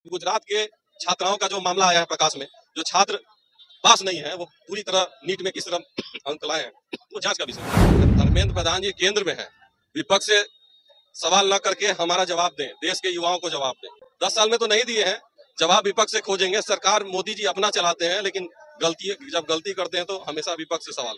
गुजरात के छात्राओं का जो मामला आया है प्रकाश में, जो छात्र पास नहीं है वो पूरी तरह नीट में किस तरह अंक लाए हैं, वो जांच का विषय है। धर्मेंद्र प्रधान जी केंद्र में है, विपक्ष से सवाल न करके हमारा जवाब दें, देश के युवाओं को जवाब दें। 10 साल में तो नहीं दिए हैं, जवाब विपक्ष से खोजेंगे। सरकार मोदी जी अपना चलाते हैं, लेकिन जब गलती करते हैं तो हमेशा विपक्ष से सवाल।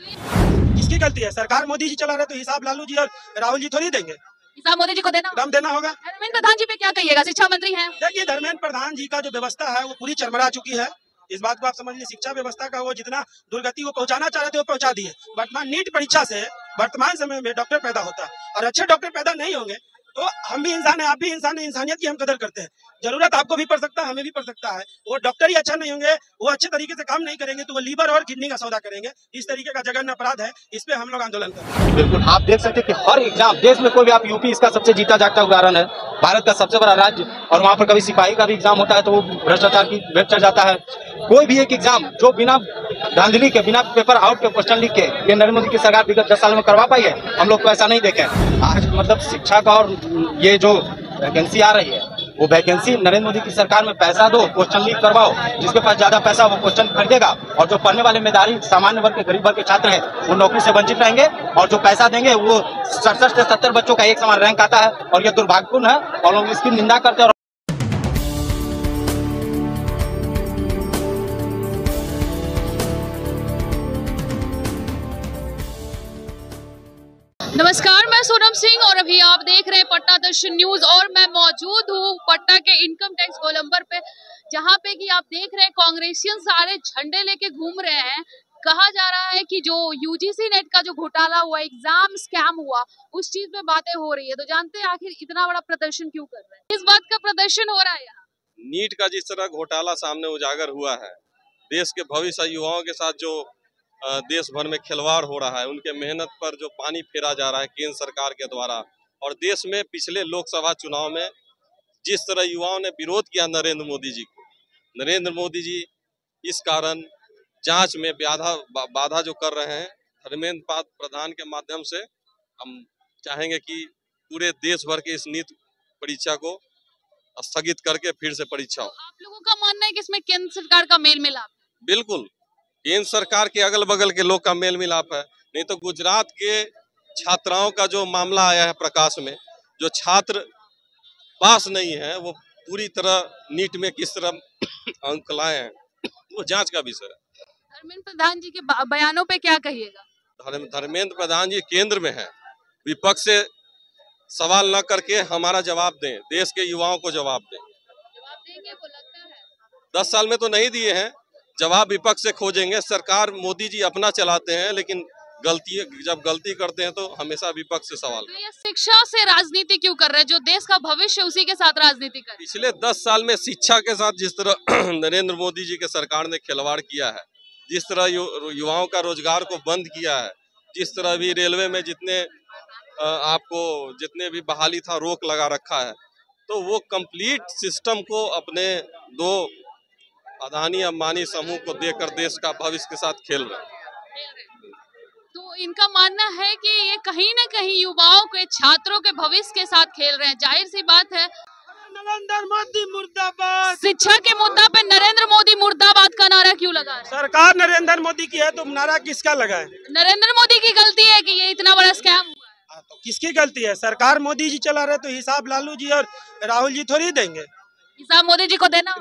किसकी गलती है? सरकार मोदी जी चला रहे तो हिसाब लालू जी और राहुल जी थोड़ी देंगे, हिसाब मोदी जी को देना होगा। धर्मेंद्र प्रधान जी पे क्या कहिएगा, शिक्षा मंत्री हैं। देखिए, धर्मेंद्र प्रधान जी का जो व्यवस्था है वो पूरी चरमरा चुकी है। इस बात को आप समझ लीजिए, शिक्षा व्यवस्था का वो जितना दुर्गति वो पहुंचाना चाह रहे थे वो पहुंचा दिए। वर्तमान नीट परीक्षा से वर्तमान समय में डॉक्टर पैदा होता है और अच्छे डॉक्टर पैदा नहीं होंगे तो हम भी इंसान है, आप भी इंसान है, इंसानियत की हम कदर करते हैं। जरूरत आपको भी पड़ सकता है, हमें भी पड़ सकता है। वो डॉक्टर ही अच्छा नहीं होंगे, वो अच्छे तरीके से काम नहीं करेंगे तो वो लीवर और किडनी का सौदा करेंगे। इस तरीके का जघन्य अपराध है, इस पे हम लोग आंदोलन करते हैं। बिल्कुल, आप देख सकते हैं कि हर एग्जाम देश में कोई भी, आप यूपी इसका सबसे जीता जागता उदाहरण है, भारत का सबसे बड़ा राज्य, और वहाँ पर कभी सिपाही का भी एग्जाम होता है तो वो भ्रष्टाचार की भेंट चढ़ जाता है। कोई भी एक एग्जाम जो बिना धांधली के, बिना पेपर आउट के क्वेश्चन लिख के ये नरेंद्र मोदी की सरकार विगत 10 साल में करवा पाई है? हम लोग तो ऐसा नहीं देखे। आज मतलब शिक्षा का और ये जो वैकेंसी आ रही है वो वैकेंसी नरेंद्र मोदी की सरकार में पैसा दो, क्वेश्चन लीक करवाओ, जिसके पास ज्यादा पैसा वो क्वेश्चन खरीदेगा, और जो पढ़ने वाले मेधावी सामान्य वर्ग के, गरीब वर्ग के छात्र हैं वो नौकरी से वंचित रहेंगे, और जो पैसा देंगे वो 67 से 70 बच्चों का एक समान रैंक आता है, और ये दुर्भाग्यपूर्ण है और लोग इसकी निंदा करते हैं। नमस्कार, मैं सोनम सिंह और अभी आप देख रहे हैं पटना दर्शन न्यूज और मैं मौजूद हूँ पटना के इनकम टैक्स गोलंबर पे, जहाँ पे कि आप देख रहे हैं कांग्रेसियन सारे झंडे लेके घूम रहे हैं। कहा जा रहा है कि जो यूजीसी नेट का जो घोटाला हुआ, एग्जाम स्कैम हुआ, उस चीज में बातें हो रही है। तो जानते हैं आखिर इतना बड़ा प्रदर्शन क्यों कर रहे हैं, इस बात का प्रदर्शन हो रहा है यहाँ। नीट का जिस तरह घोटाला सामने उजागर हुआ है, देश के भविष्य युवाओं के साथ जो देश भर में खिलवाड़ हो रहा है, उनके मेहनत पर जो पानी फेरा जा रहा है केंद्र सरकार के द्वारा, और देश में पिछले लोकसभा चुनाव में जिस तरह युवाओं ने विरोध किया नरेंद्र मोदी जी को, नरेंद्र मोदी जी इस कारण जांच में बाधा जो कर रहे हैं, धर्मेंद्र प्रधान के माध्यम से हम चाहेंगे कि पूरे देश भर के इस नीट परीक्षा को स्थगित करके फिर से परीक्षा हो। आप लोगों का मानना है कि इसमें केंद्र सरकार का मेल मिलाप? बिल्कुल, केंद्र सरकार के अगल बगल के लोग का मेल मिलाप है। नहीं तो गुजरात के छात्राओं का जो मामला आया है प्रकाश में, जो छात्र पास नहीं है वो पूरी तरह नीट में किस तरह अंक लाए हैं, वो जांच का विषय है। धर्मेंद्र प्रधान जी के बयानों पे क्या कहिएगा? धर्मेंद्र प्रधान जी केंद्र में है, विपक्ष से सवाल न करके हमारा जवाब दें, देश के युवाओं को जवाब दें। जवाब देंगे वो लगता है? 10 साल में तो नहीं दिए हैं, जवाब विपक्ष से खोजेंगे। सरकार मोदी जी अपना चलाते हैं, लेकिन जब गलती करते हैं तो हमेशा विपक्ष से सवाल। तो ये शिक्षा से राजनीति क्यों कर रहे हैं? जो देश का भविष्य उसी के साथ राजनीति कर रहे हैं। पिछले 10 साल में शिक्षा के साथ जिस तरह नरेंद्र मोदी जी के सरकार ने खिलवाड़ किया है, जिस तरह युवाओं का रोजगार को बंद किया है, जिस तरह भी रेलवे में जितने भी बहाली था रोक लगा रखा है, तो वो कंप्लीट सिस्टम को अपने दो अदानी अंबानी समूह को देकर देश का भविष्य के साथ खेल रहे हैं। तो इनका मानना है कि ये कहीं न कहीं युवाओं के, छात्रों के भविष्य के साथ खेल रहे हैं। जाहिर सी बात है, नरेंद्र मोदी मुर्दाबाद। शिक्षा के मुद्दा पे नरेंद्र मोदी मुर्दाबाद का नारा क्यों लगा रहे हैं? सरकार नरेंद्र मोदी की है तो नारा किसका लगा है? नरेंद्र मोदी की गलती है कि ये इतना बड़ा स्कैम हुआ है। तो किसकी गलती है? सरकार मोदी जी चला रहे तो हिसाब लालू जी और राहुल जी थोड़ी देंगे, हिसाब मोदी जी को देना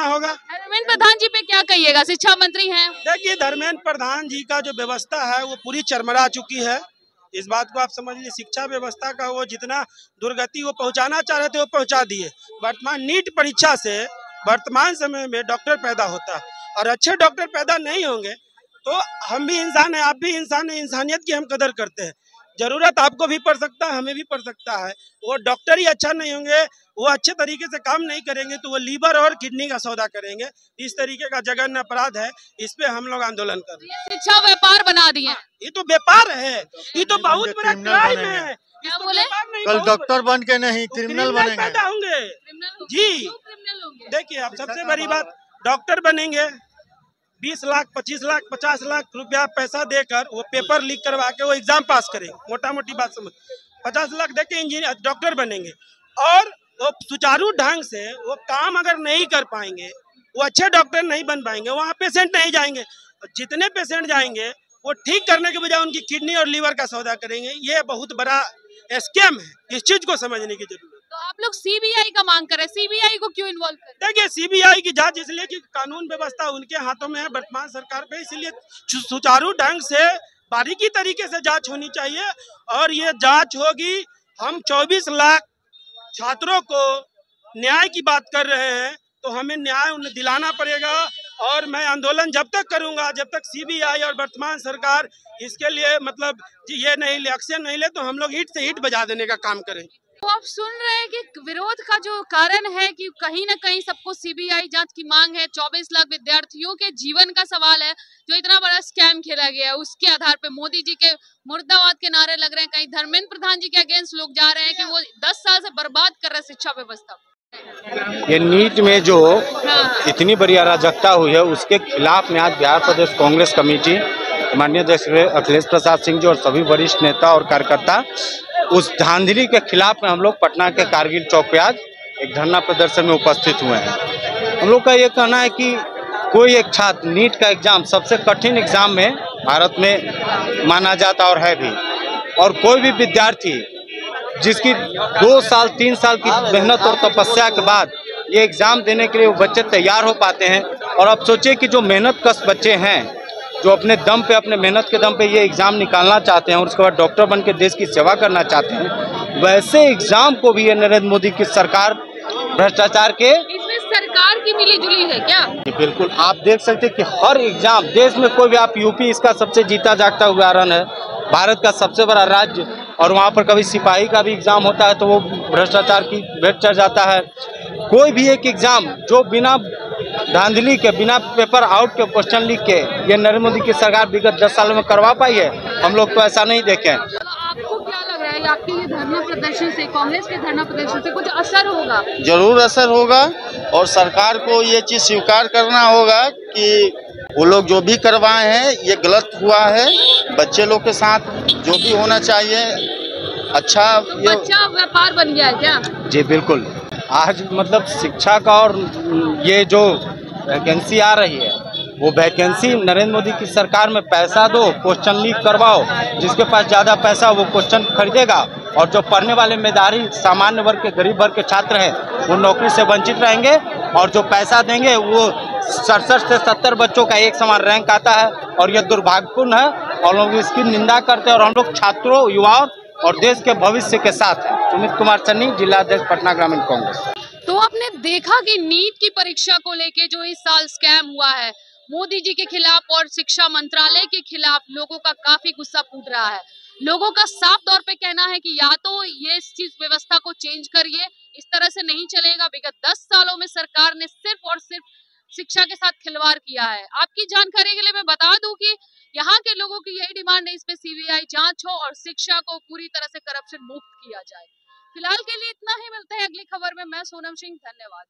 होगा। धर्मेंद्र प्रधान जी पे क्या कहिएगा, शिक्षा मंत्री हैं। देखिए, धर्मेंद्र प्रधान जी का जो व्यवस्था है वो पूरी चरमरा चुकी है। इस बात को आप समझ लीजिए, शिक्षा व्यवस्था का वो जितना दुर्गति वो पहुंचाना चाह रहे थे वो पहुंचा दिए। वर्तमान नीट परीक्षा से वर्तमान समय में डॉक्टर पैदा होता है और अच्छे डॉक्टर पैदा नहीं होंगे तो हम भी इंसान है, आप भी इंसान है, इंसानियत की हम कदर करते हैं। जरूरत आपको भी पड़ सकता है, हमें भी पड़ सकता है। वो डॉक्टर ही अच्छा नहीं होंगे, वो अच्छे तरीके से काम नहीं करेंगे तो वो लीवर और किडनी का सौदा करेंगे। इस तरीके का जघन्य अपराध है, इस पे हम लोग आंदोलन कर रहे हैं। शिक्षा व्यापार बना दिए। ये तो व्यापार है, ये तो बहुत बड़ा क्राइम है। क्या बोले? कल डॉक्टर बन के नहीं क्रिमिनल बनेंगे। पैदा होंगे जी। देखिए, आप सबसे बड़ी बात, डॉक्टर बनेंगे 20 लाख 25 लाख 50 लाख रुपया पैसा देकर वो पेपर लीक करवा के वो एग्जाम पास करेंगे। मोटा मोटी बात समझ, 50 लाख देके इंजीनियर डॉक्टर बनेंगे और तो सुचारू ढंग से वो काम अगर नहीं कर पाएंगे, वो अच्छे डॉक्टर नहीं बन पाएंगे, वहाँ पेशेंट नहीं जाएंगे। जितने पेशेंट जाएंगे वो ठीक करने के बजाय उनकी किडनी और लीवर का सौदा करेंगे। ये बहुत बड़ा स्कैम है, इस चीज को समझने की जरूरत है। तो आप लोग सीबीआई का मांग कर रहे हैं, सीबीआई को क्यों इन्वॉल्व कर रहे हैं? देखिए, सीबीआई की जांच इसलिए कि कानून व्यवस्था उनके हाथों में है, वर्तमान सरकार पे, इसलिए सुचारू ढंग से बारीकी तरीके से जांच होनी चाहिए। और ये जांच होगी। हम 24 लाख छात्रों को न्याय की बात कर रहे हैं, तो हमें न्याय उन्हें दिलाना पड़ेगा। और मैं आंदोलन जब तक करूंगा, जब तक सीबीआई और वर्तमान सरकार इसके लिए मतलब ये नहीं ले, एक्शन नहीं ले, तो हम लोग ईंट से ईंट बजा देने का काम करेंगे। तो आप सुन रहे हैं कि विरोध का जो कारण है कि कहीं ना कहीं सबको सीबीआई जांच की मांग है। 24 लाख विद्यार्थियों के जीवन का सवाल है, जो इतना बड़ा स्कैम खेला गया है, उसके आधार पे मोदी जी के मुर्दाबाद के नारे लग रहे हैं। कहीं धर्मेंद्र प्रधान जी के अगेंस्ट लोग जा रहे हैं कि वो 10 साल से बर्बाद कर रहे हैं शिक्षा व्यवस्था। ये नीट में जो इतनी बड़ी अराजकता हुई है, उसके खिलाफ में आज बिहार प्रदेश कांग्रेस कमेटी, माननीय अध्यक्ष अखिलेश प्रसाद सिंह जी और सभी वरिष्ठ नेता और कार्यकर्ता, उस धांधली के खिलाफ में हम लोग पटना के कारगिल चौक पे आज एक धरना प्रदर्शन में उपस्थित हुए हैं। हम लोग का ये कहना है कि कोई एक छात्र, नीट का एग्जाम सबसे कठिन एग्जाम में भारत में माना जाता और है भी, और कोई भी विद्यार्थी जिसकी 2 साल 3 साल की मेहनत और तपस्या के बाद ये एग्जाम देने के लिए वो बच्चे तैयार हो पाते हैं। और अब सोचिए कि जो मेहनत कश बच्चे हैं, जो अपने दम पे, अपने मेहनत के दम पे ये एग्जाम निकालना चाहते हैं और उसके बाद डॉक्टर बन के देश की सेवा करना चाहते हैं, वैसे एग्जाम को भी ये नरेंद्र मोदी की सरकार भ्रष्टाचार के, इसमें सरकार की मिलीजुली है क्या? बिल्कुल आप देख सकते हैं कि हर एग्जाम देश में कोई भी, आप यूपी इसका सबसे जीता जागता उदाहरण है, भारत का सबसे बड़ा राज्य, और वहाँ पर कभी सिपाही का भी एग्जाम होता है तो वो भ्रष्टाचार की भेंट चढ़ जाता है। कोई भी एक एग्जाम जो बिना धांधली के, बिना पेपर आउट के, क्वेश्चन लीक के ये नरेंद्र मोदी की सरकार विगत 10 सालों में करवा पाई है? हम लोग तो ऐसा नहीं देखें। तो आपको क्या लग रहा है, आपके ये धरना प्रदर्शन से, कांग्रेस के धरना प्रदर्शन से कुछ असर होगा? जरूर असर होगा, और सरकार को ये चीज स्वीकार करना होगा कि वो लोग जो भी करवाए हैं ये गलत हुआ है। बच्चे लोग के साथ जो भी होना चाहिए अच्छा, ये बच्चा व्यापार बन गया है क्या? जी बिल्कुल। आज मतलब शिक्षा का, और ये जो वैकेंसी आ रही है, वो वैकेंसी नरेंद्र मोदी की सरकार में पैसा दो, क्वेश्चन लीक करवाओ, जिसके पास ज़्यादा पैसा वो क्वेश्चन खरीदेगा, और जो पढ़ने वाले मेधावी सामान्य वर्ग के, गरीब वर्ग के छात्र हैं, वो नौकरी से वंचित रहेंगे। और जो पैसा देंगे वो 67 से 70 बच्चों का एक समान रैंक आता है, और ये दुर्भाग्यपूर्ण है, और लोग इसकी निंदा करते हैं। और हम लोग छात्रों, युवाओं और देश के भविष्य के साथ हैं। सुमित कुमार सन्नी, जिला अध्यक्ष पटना ग्रामीण कांग्रेस। तो आपने देखा कि नीट की परीक्षा को लेके जो इस साल स्कैम हुआ है, मोदी जी के खिलाफ और शिक्षा मंत्रालय के खिलाफ लोगों का काफी गुस्सा फूट रहा है। लोगों का साफ तौर पे कहना है कि या तो ये इस चीज व्यवस्था को चेंज करिए, इस तरह से नहीं चलेगा। विगत 10 सालों में सरकार ने सिर्फ और सिर्फ शिक्षा के साथ खिलवाड़ किया है। आपकी जानकारी के लिए मैं बता दूं कि यहाँ के लोगों की यही डिमांड है, इस पे सीबीआई जांच हो और शिक्षा को पूरी तरह से करप्शन मुक्त किया जाए। फिलहाल के लिए इतना ही, मिलते हैं अगली खबर में। मैं सोनम सिंह, धन्यवाद।